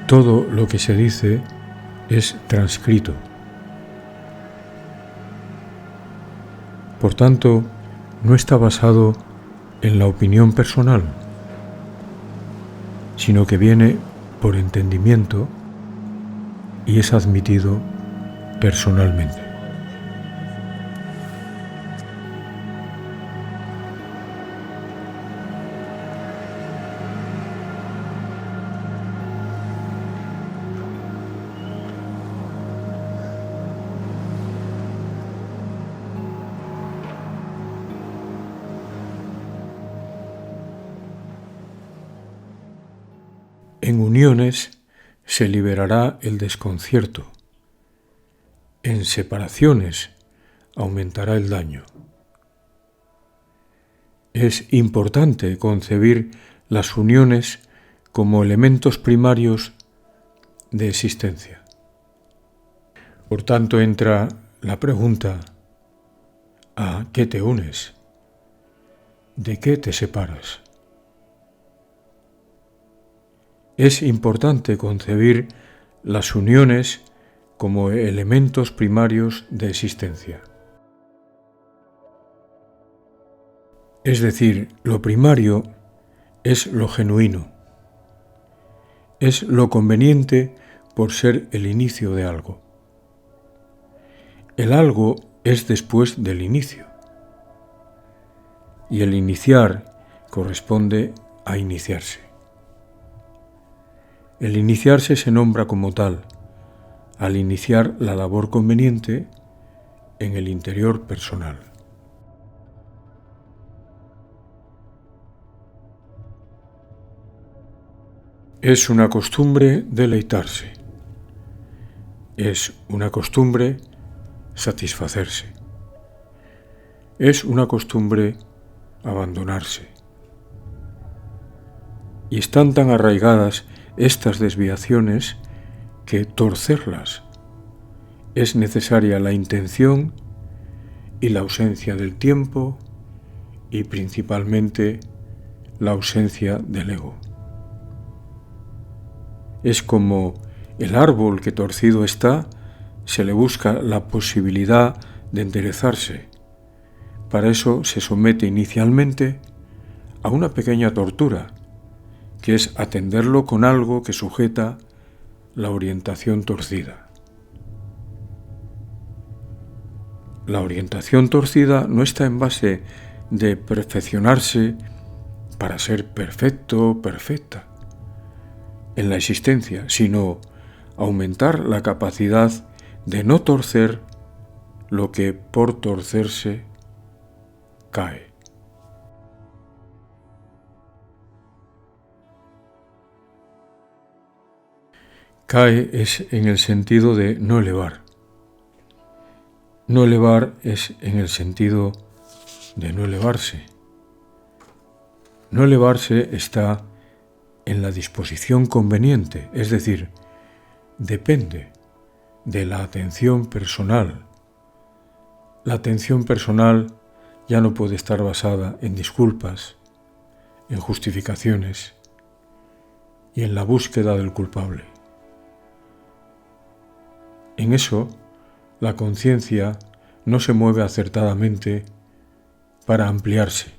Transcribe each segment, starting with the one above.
todo lo que se dice es transcrito. Por tanto, no está basado en la opinión personal, sino que viene por entendimiento y es admitido personalmente. En uniones se liberará el desconcierto. En separaciones aumentará el daño. Es importante concebir las uniones como elementos primarios de existencia. Por tanto, entra la pregunta: ¿a qué te unes? ¿De qué te separas? Es importante concebir las uniones como elementos primarios de existencia. Es decir, lo primario es lo genuino, es lo conveniente por ser el inicio de algo. El algo es después del inicio, y el iniciar corresponde a iniciarse. El iniciarse se nombra como tal, al iniciar la labor conveniente en el interior personal. Es una costumbre deleitarse. Es una costumbre satisfacerse. Es una costumbre abandonarse. Y están tan arraigadas estas desviaciones que torcerlas es necesaria la intención y la ausencia del tiempo y principalmente la ausencia del ego. Es como el árbol que torcido está, se le busca la posibilidad de enderezarse. Para eso se somete inicialmente a una pequeña tortura, que es atenderlo con algo que sujeta la orientación torcida. La orientación torcida no está en base de perfeccionarse para ser perfecto, perfecta en la existencia, sino aumentar la capacidad de no torcer lo que por torcerse cae. Cae es en el sentido de no elevar. No elevar es en el sentido de no elevarse. No elevarse está en la disposición conveniente, es decir, depende de la atención personal. La atención personal ya no puede estar basada en disculpas, en justificaciones y en la búsqueda del culpable. En eso, la conciencia no se mueve acertadamente para ampliarse,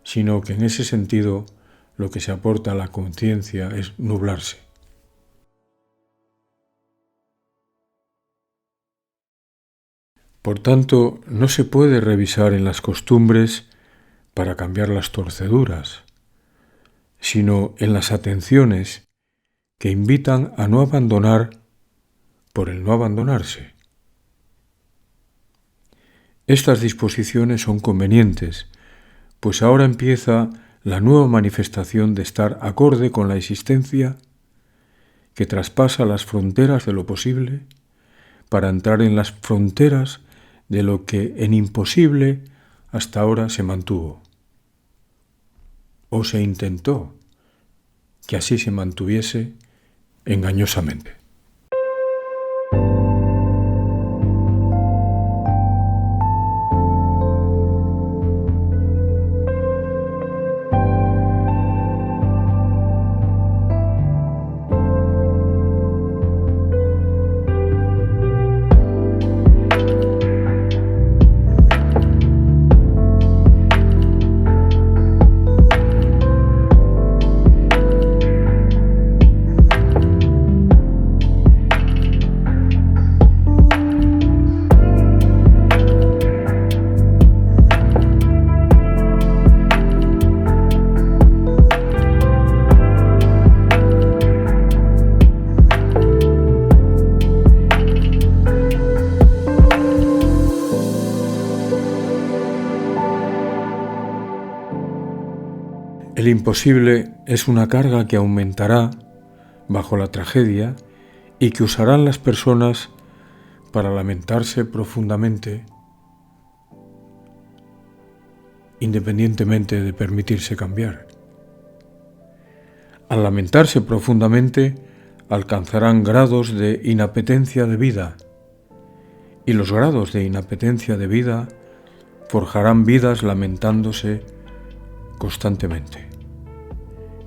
sino que en ese sentido lo que se aporta a la conciencia es nublarse. Por tanto, no se puede revisar en las costumbres para cambiar las torceduras, sino en las atenciones que invitan a no abandonar por el no abandonarse. Estas disposiciones son convenientes, pues ahora empieza la nueva manifestación de estar acorde con la existencia que traspasa las fronteras de lo posible para entrar en las fronteras de lo que en imposible hasta ahora se mantuvo o se intentó que así se mantuviese engañosamente. El imposible es una carga que aumentará bajo la tragedia y que usarán las personas para lamentarse profundamente, independientemente de permitirse cambiar. Al lamentarse profundamente, alcanzarán grados de inapetencia de vida, y los grados de inapetencia de vida forjarán vidas lamentándose constantemente.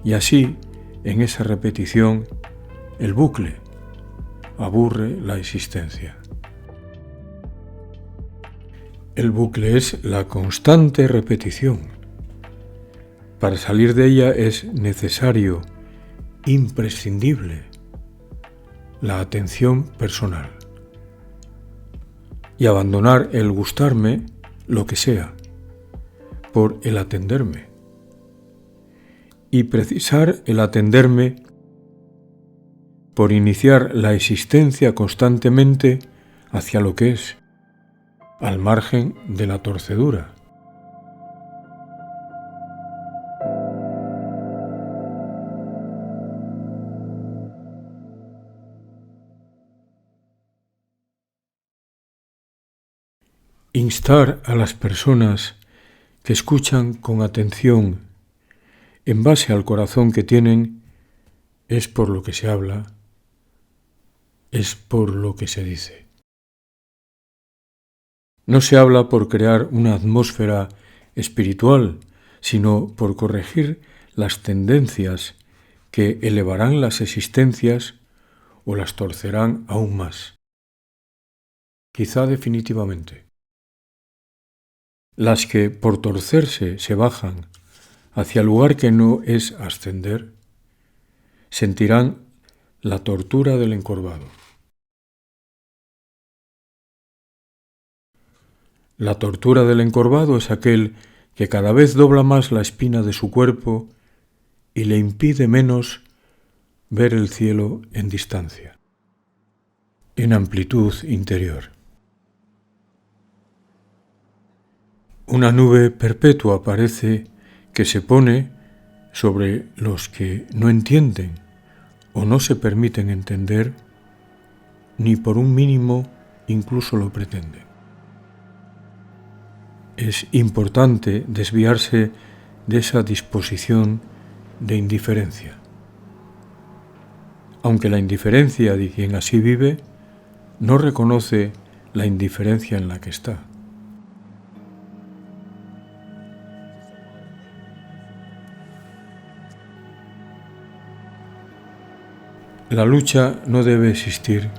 Y así, en esa repetición, el bucle aburre la existencia. El bucle es la constante repetición. Para salir de ella es necesario, imprescindible, la atención personal y abandonar el gustarme, lo que sea, por el atenderme, y precisar el atenderme por iniciar la existencia constantemente hacia lo que es, al margen de la torcedura. Instar a las personas que escuchan con atención en base al corazón que tienen es por lo que se habla, es por lo que se dice. No se habla por crear una atmósfera espiritual, sino por corregir las tendencias que elevarán las existencias o las torcerán aún más, quizá definitivamente. Las que por torcerse se bajan hacia el lugar que no es ascender, sentirán la tortura del encorvado. La tortura del encorvado es aquel que cada vez dobla más la espina de su cuerpo y le impide menos ver el cielo en distancia, en amplitud interior. Una nube perpetua parece que se pone sobre los que no entienden o no se permiten entender, ni por un mínimo incluso lo pretenden. Es importante desviarse de esa disposición de indiferencia. Aunque la indiferencia de quien así vive no reconoce la indiferencia en la que está. La lucha no debe existir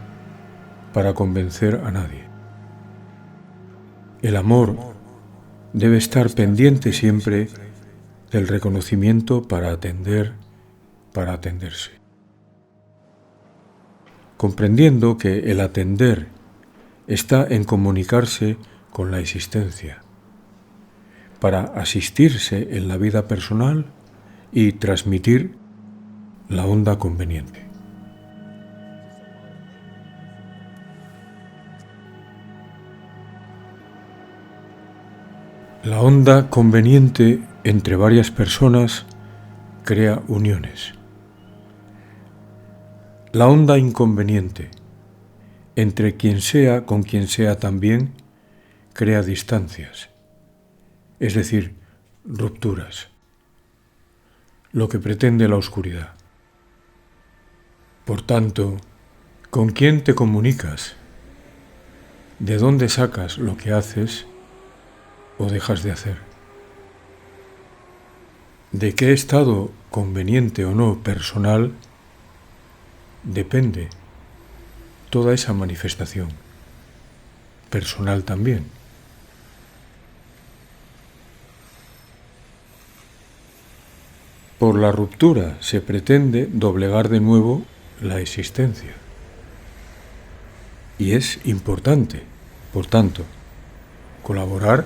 para convencer a nadie. El amor debe estar pendiente siempre del reconocimiento para atender, para atenderse. Comprendiendo que el atender está en comunicarse con la existencia, para asistirse en la vida personal y transmitir la onda conveniente. La onda conveniente entre varias personas crea uniones. La onda inconveniente entre quien sea con quien sea también crea distancias, es decir, rupturas, lo que pretende la oscuridad. Por tanto, ¿con quién te comunicas? ¿De dónde sacas lo que haces o dejas de hacer? ¿De qué estado conveniente o no personal depende toda esa manifestación? Personal también. Por la ruptura se pretende doblegar de nuevo la existencia. Y es importante, por tanto, colaborar,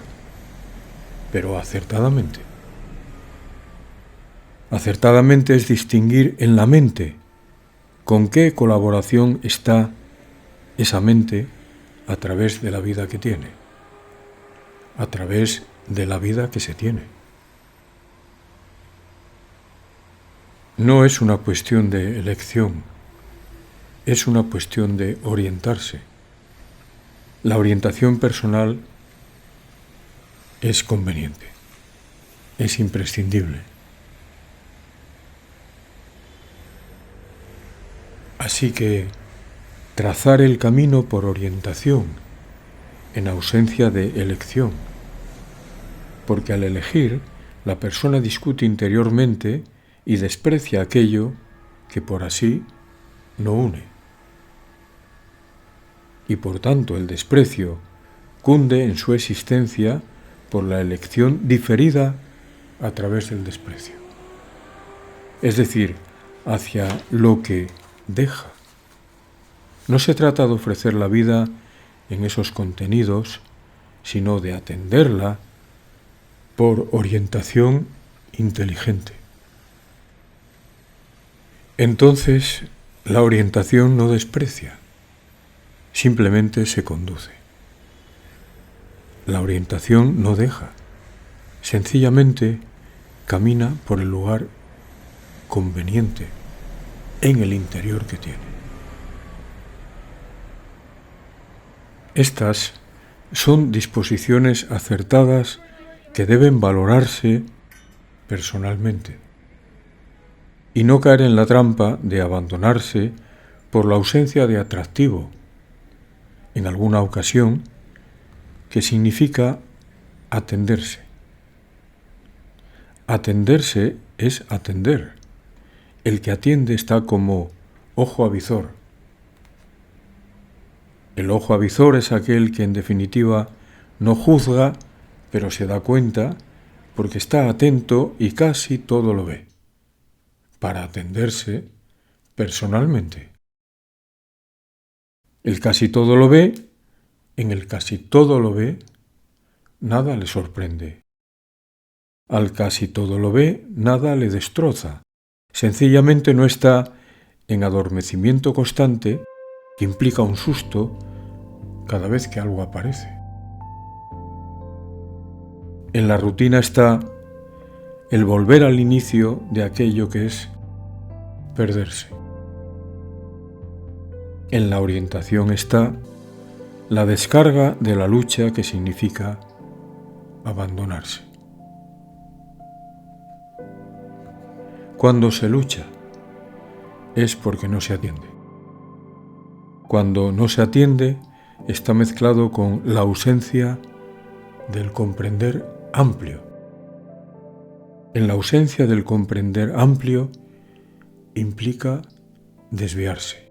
pero acertadamente. Acertadamente es distinguir en la mente con qué colaboración está esa mente a través de la vida que tiene, a través de la vida que se tiene. no es una cuestión de elección, es una cuestión de orientarse. La orientación personal es conveniente, es imprescindible. Así que trazar el camino por orientación, en ausencia de elección, porque al elegir, la persona discute interiormente y desprecia aquello que por así no une. Y por tanto el desprecio cunde en su existencia por la elección diferida a través del desprecio. Es decir, hacia lo que deja. No se trata de ofrecer la vida en esos contenidos, sino de atenderla por orientación inteligente. Entonces, la orientación no desprecia, simplemente se conduce. La orientación no deja, sencillamente camina por el lugar conveniente en el interior que tiene. Estas son disposiciones acertadas que deben valorarse personalmente y no caer en la trampa de abandonarse por la ausencia de atractivo, en alguna ocasión, que significa atenderse. Atenderse es atender. El que atiende está como ojo avizor. El ojo avizor es aquel que en definitiva no juzga, pero se da cuenta porque está atento y casi todo lo ve, para atenderse personalmente. El casi todo lo ve, en el casi todo lo ve, nada le sorprende. Al casi todo lo ve, nada le destroza. Sencillamente no está en adormecimiento constante que implica un susto cada vez que algo aparece. En la rutina está el volver al inicio de aquello que es perderse. En la orientación está la descarga de la lucha que significa abandonarse. Cuando se lucha es porque no se atiende. Cuando no se atiende está mezclado con la ausencia del comprender amplio. En la ausencia del comprender amplio implica desviarse.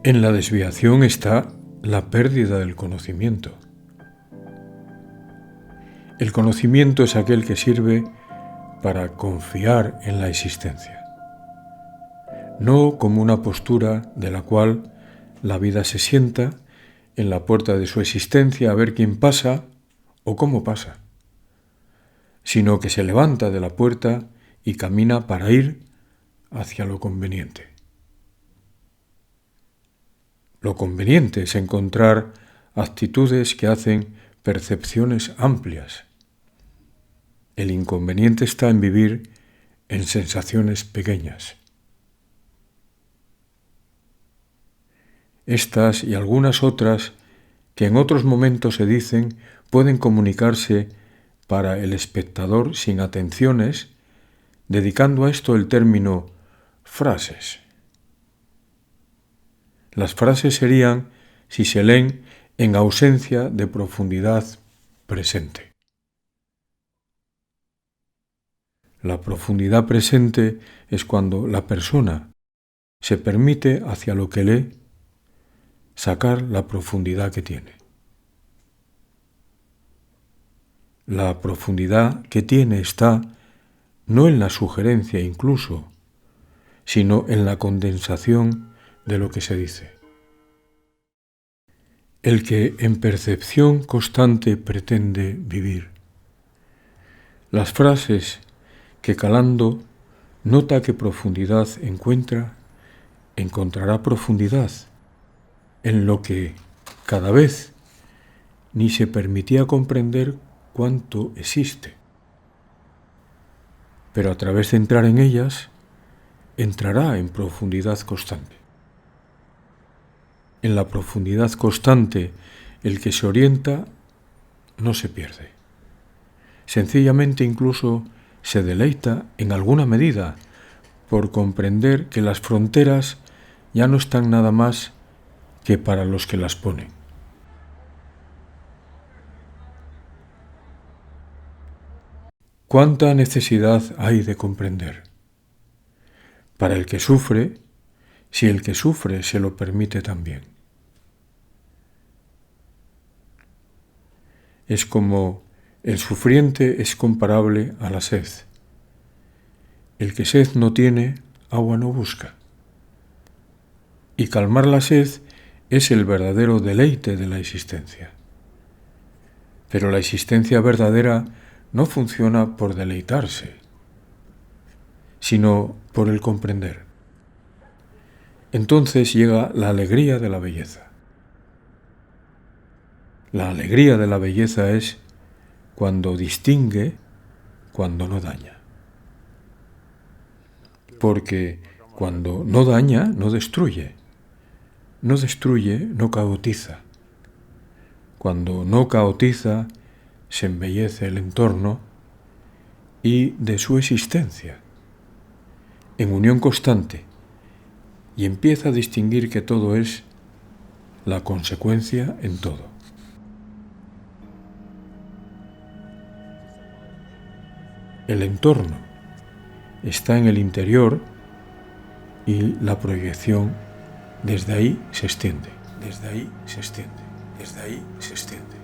En la desviación está la pérdida del conocimiento. El conocimiento es aquel que sirve para confiar en la existencia, no como una postura de la cual la vida se sienta en la puerta de su existencia a ver quién pasa o cómo pasa, sino que se levanta de la puerta y camina para ir hacia lo conveniente. Lo conveniente es encontrar actitudes que hacen percepciones amplias. El inconveniente está en vivir en sensaciones pequeñas. Estas y algunas otras que en otros momentos se dicen pueden comunicarse para el espectador sin atenciones, dedicando a esto el término frases. Las frases serían si se leen en ausencia de profundidad presente. La profundidad presente es cuando la persona se permite hacia lo que lee sacar la profundidad que tiene. La profundidad que tiene está no en la sugerencia incluso, sino en la condensación de lo que se dice. El que en percepción constante pretende vivir. Las frases que calando nota qué profundidad encontrará profundidad en lo que cada vez ni se permitía comprender cuánto existe. Pero a través de entrar en ellas, entrará en profundidad constante. En la profundidad constante, el que se orienta no se pierde. Sencillamente incluso se deleita en alguna medida por comprender que las fronteras ya no están nada más que para los que las ponen. ¿Cuánta necesidad hay de comprender? Para el que sufre, si el que sufre se lo permite también. Es como el sufriente es comparable a la sed. El que sed no tiene, agua no busca. Y calmar la sed es el verdadero deleite de la existencia. Pero la existencia verdadera no funciona por deleitarse, sino por el comprender. Entonces llega la alegría de la belleza. La alegría de la belleza es cuando distingue, cuando no daña. Porque cuando no daña, no destruye. No destruye, no caotiza. Cuando no caotiza, se embellece el entorno y de su existencia, en unión constante, y empieza a distinguir que todo es la consecuencia en todo. El entorno está en el interior y la proyección desde ahí se extiende, desde ahí se extiende, desde ahí se extiende.